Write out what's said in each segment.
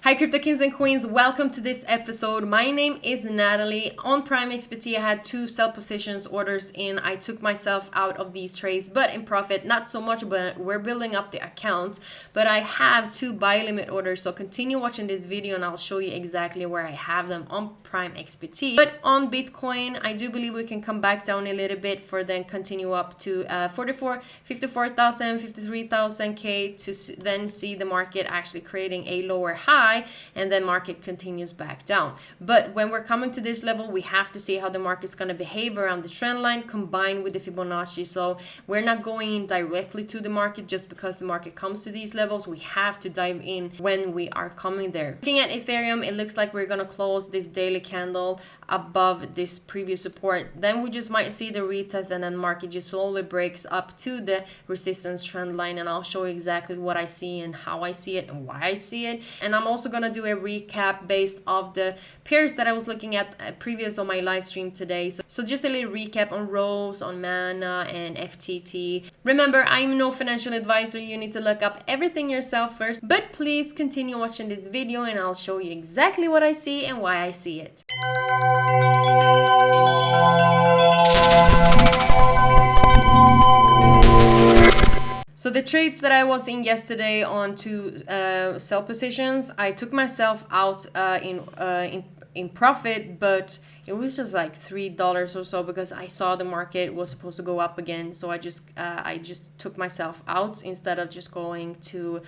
Hi crypto kings and queens, welcome to this episode. My name is Natalie. On Prime XPT I had 2 sell positions orders in. I took myself out of these trades but in profit, not so much, but we're building up the account. But I have 2 buy limit orders, so continue watching this video and I'll show you exactly where I have them on Prime XPT. But on Bitcoin, I do believe we can come back down a little bit for then continue up to 54,000, 53,000 K to then see the market actually creating a lower high, and then market continues back down. But when we're coming to this level, we have to see how the market's going to behave around the trend line combined with the Fibonacci. So we're not going in directly to the market just because the market comes to these levels. We have to dive in when we are coming there. Looking at Ethereum, it looks like we're going to close this daily candle above this previous support. Then we just might see the retest, and then market just slowly breaks up to the resistance trend line, and I'll show you exactly what I see and how I see it and why I see it. And I'm also going to do a recap based off the pairs that I was looking at previous on my live stream today. So just a little recap on Rose, on Mana, and FTT. Remember, I'm no financial advisor. You need to look up everything yourself first, but please continue watching this video and I'll show you exactly what I see and why I see it. So the trades that I was in yesterday on 2 sell positions, I took myself out in profit, but it was just like $3 or so because I saw the market was supposed to go up again. So I just took myself out instead of just going to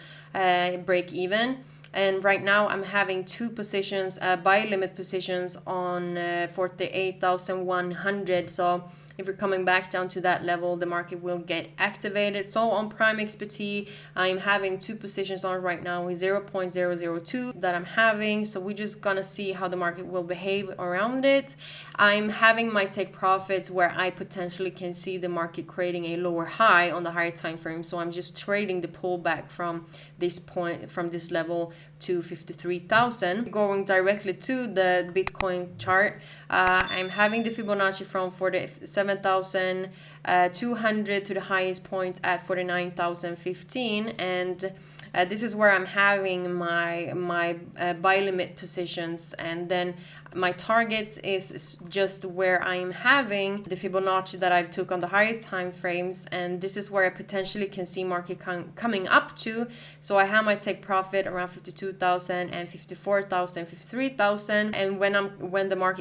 break even. And right now I'm having 2 positions, buy limit positions on 48,100. So if you're coming back down to that level, the market will get activated. So on Prime XPT, I'm having 2 positions on right now with 0.002 that I'm having. So we're just gonna see how the market will behave around it. I'm having my take profits where I potentially can see the market creating a lower high on the higher time frame. So I'm just trading the pullback from this point, from this level to 53,000. Going directly to the Bitcoin chart, I'm having the Fibonacci from 47,200 to the highest point at 49,015, and this is where I'm having my buy limit positions, and then my targets is just where I'm having the Fibonacci that I took on the higher time frames, and this is where I potentially can see market coming up to. So I have my take profit around 52,000 and 54,000, 53,000, and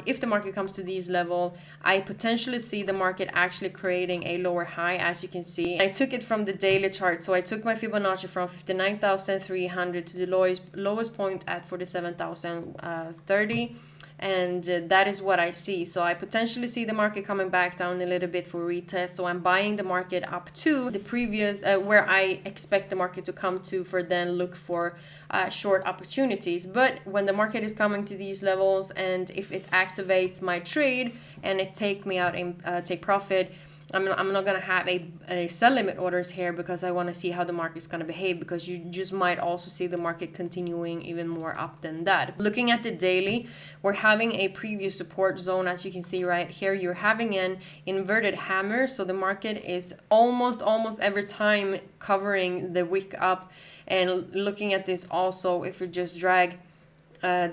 if the market comes to these level, I potentially see the market actually creating a lower high. As you can see, I took it from the daily chart, so I took my Fibonacci from 59,300 to the lowest point at 47,030. And that is what I see. So I potentially see the market coming back down a little bit for retest. So I'm buying the market up to the previous where I expect the market to come to, for then look for short opportunities. But when the market is coming to these levels, and if it activates my trade and it take me out and take profit, I'm not going to have a sell limit orders here because I want to see how the market is going to behave, because you just might also see the market continuing even more up than that. Looking at the daily, we're having a previous support zone. As you can see right here, you're having an inverted hammer. So the market is almost every time covering the wick up. And looking at this also, if you just drag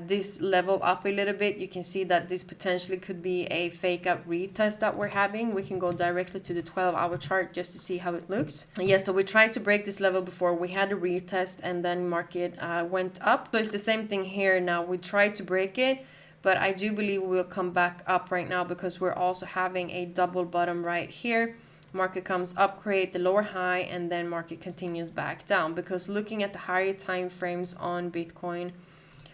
this level up a little bit, you can see that this potentially could be a fake up retest that we're having. We can go directly to the 12-hour chart just to see how it looks. Yeah, so we tried to break this level before. We had a retest and then market went up. So it's the same thing here now. We tried to break it, but I do believe we'll come back up right now because we're also having a double bottom right here. Market comes up, create the lower high, and then market continues back down. Because looking at the higher time frames on Bitcoin,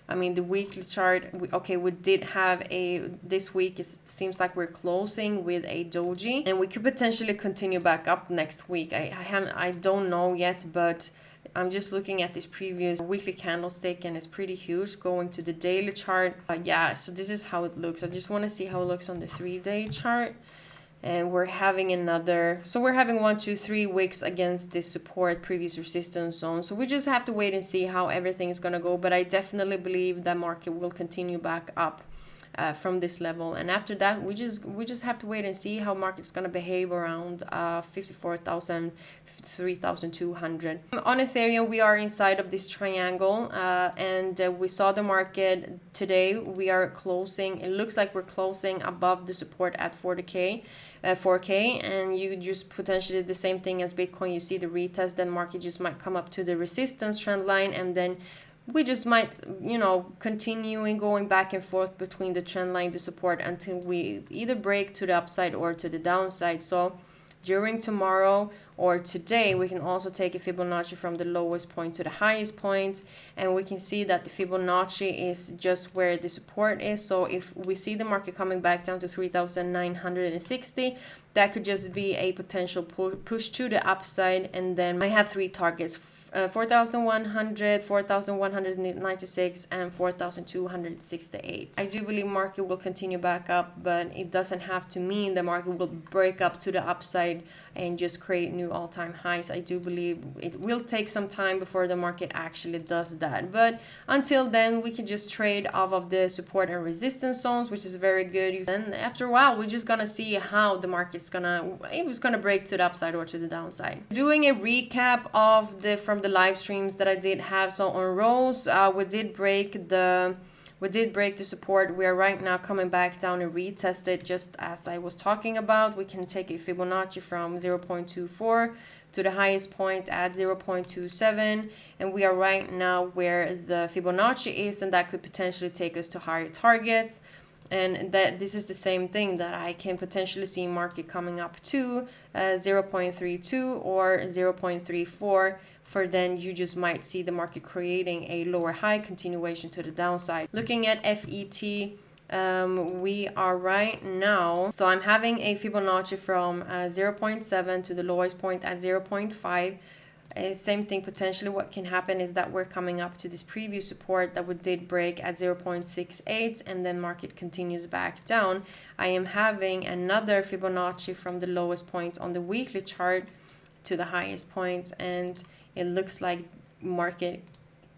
I mean, the weekly chart, we did have this week, it seems like we're closing with a doji, and we could potentially continue back up next week. I don't know yet, but I'm just looking at this previous weekly candlestick, and it's pretty huge. Going to the daily chart, yeah, so this is how it looks. I just want to see how it looks on the 3-day chart. And we're having we're having 1, 2, 3 wicks against this support, previous resistance zone. So we just have to wait and see how everything is going to go. But I definitely believe that market will continue back up. from this level. And after that, we just have to wait and see how market's going to behave around 54,000, 53,200. On Ethereum, we are inside of this triangle, and we saw the market today. We are closing, it looks like we're closing above the support at 4K, and you just potentially the same thing as Bitcoin. You see the retest, then market just might come up to the resistance trend line, and then we just might, continuing going back and forth between the trend line, the support, until we either break to the upside or to the downside. So during tomorrow or today, we can also take a Fibonacci from the lowest point to the highest point, and we can see that the Fibonacci is just where the support is. So if we see the market coming back down to 3,960, that could just be a potential push to the upside. And then I have three targets: 4,100, 4,196, and 4,268. I do believe market will continue back up, but it doesn't have to mean the market will break up to the upside and just create new all-time highs. I do believe it will take some time before the market actually does that. But until then, we can just trade off of the support and resistance zones, which is very good. And after a while, we're just gonna see how the market's if it's gonna break to the upside or to the downside. Doing a recap of from the live streams that I did have. So on Rose, we did break the support. We are right now coming back down and retest it, just as I was talking about. We can take a Fibonacci from 0.24 to the highest point at 0.27, and we are right now where the Fibonacci is, and that could potentially take us to higher targets. And that this is the same thing that I can potentially see market coming up to 0.32 or 0.34. For then you just might see the market creating a lower high continuation to the downside. Looking at FET, we are right now, so I'm having a Fibonacci from 0.7 to the lowest point at 0.5. Same thing, potentially what can happen is that we're coming up to this previous support that we did break at 0.68, and then market continues back down. I am having another Fibonacci from the lowest point on the weekly chart to the highest point, and it looks like market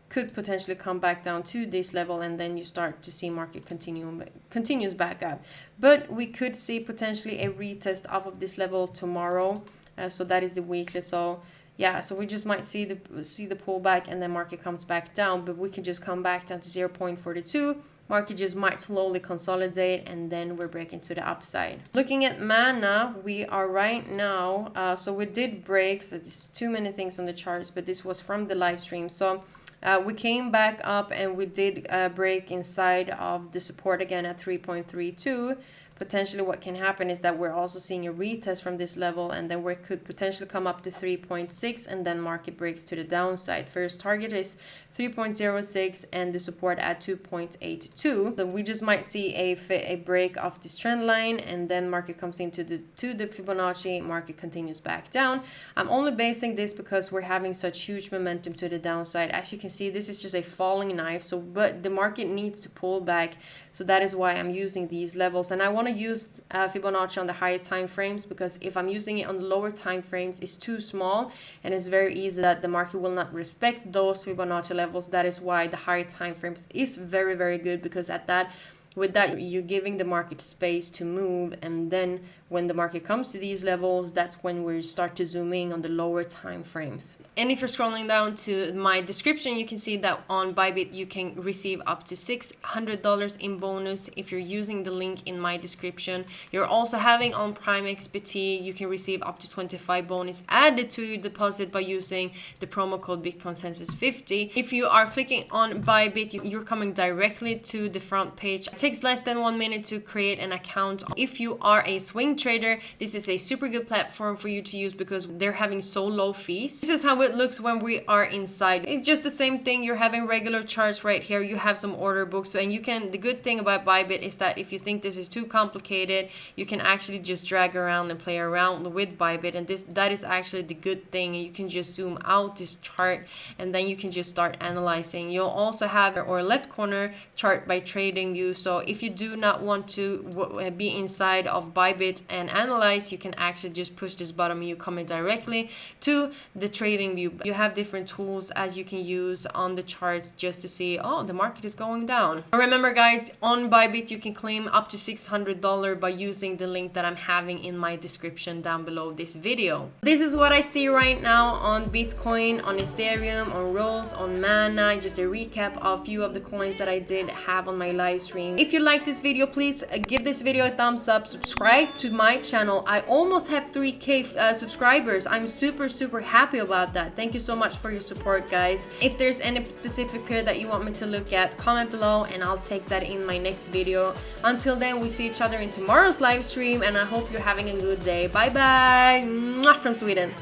could potentially come back down to this level, and then you start to see market continues back up. But we could see potentially a retest off of this level tomorrow. So that is the weekly. So yeah, so we just might see the pullback, and then market comes back down, but we can just come back down to 0.42. Market just might slowly consolidate, and then we're breaking to the upside. Looking at Mana, we are right now, so we did break, so there's too many things on the charts, but this was from the live stream. So we came back up, and we did break inside of the support again at 3.32. Potentially what can happen is that we're also seeing a retest from this level, and then we could potentially come up to 3.6, and then market breaks to the downside. First target is 3.06 and the support at 2.82. So we just might see a break of this trend line, and then market comes into the Fibonacci, market continues back down. I'm only basing this because we're having such huge momentum to the downside. As you can see, this is just a falling knife, so but the market needs to pull back. So that is why I'm using these levels, and I want to use Fibonacci on the higher time frames, because if I'm using it on the lower time frames, it's too small, and it's very easy that the market will not respect those Fibonacci levels. That is why the higher time frames is very, very good, because with that, you're giving the market space to move, and then when the market comes to these levels, that's when we start to zoom in on the lower time frames. And if you're scrolling down to my description, you can see that on Bybit you can receive up to $600 in bonus if you're using the link in my description. You're also having on Prime XBT, you can receive up to 25 bonus added to your deposit by using the promo code Bitcoinsensus50. If you are clicking on Bybit, you're coming directly to the front page. It takes less than 1 minute to create an account. If you are a swing trader, this is a super good platform for you to use because they're having so low fees. This is how it looks when we are inside. It's just the same thing. You're having regular charts right here. You have some order books, and the good thing about Bybit is that if you think this is too complicated, you can actually just drag around and play around with Bybit, and that is actually the good thing. You can just zoom out this chart, and then you can just start analyzing. You'll also have our left corner chart by trading view. So So if you do not want to be inside of Bybit and analyze, you can actually just push this button and you come in directly to the trading view. You have different tools as you can use on the charts just to see, oh, the market is going down. Remember guys, on Bybit you can claim up to $600 by using the link that I'm having in my description down below this video. This is what I see right now on Bitcoin, on Ethereum, on Rolls, on Mana. Just a recap of a few of the coins that I did have on my live stream. If you like this video, please give this video a thumbs up, subscribe to my channel. I almost have 3K subscribers. I'm super happy about that. Thank you so much for your support, guys. If there's any specific pair that you want me to look at, comment below and I'll take that in my next video. Until then, we see each other in tomorrow's live stream and I hope you're having a good day. Bye bye from Sweden.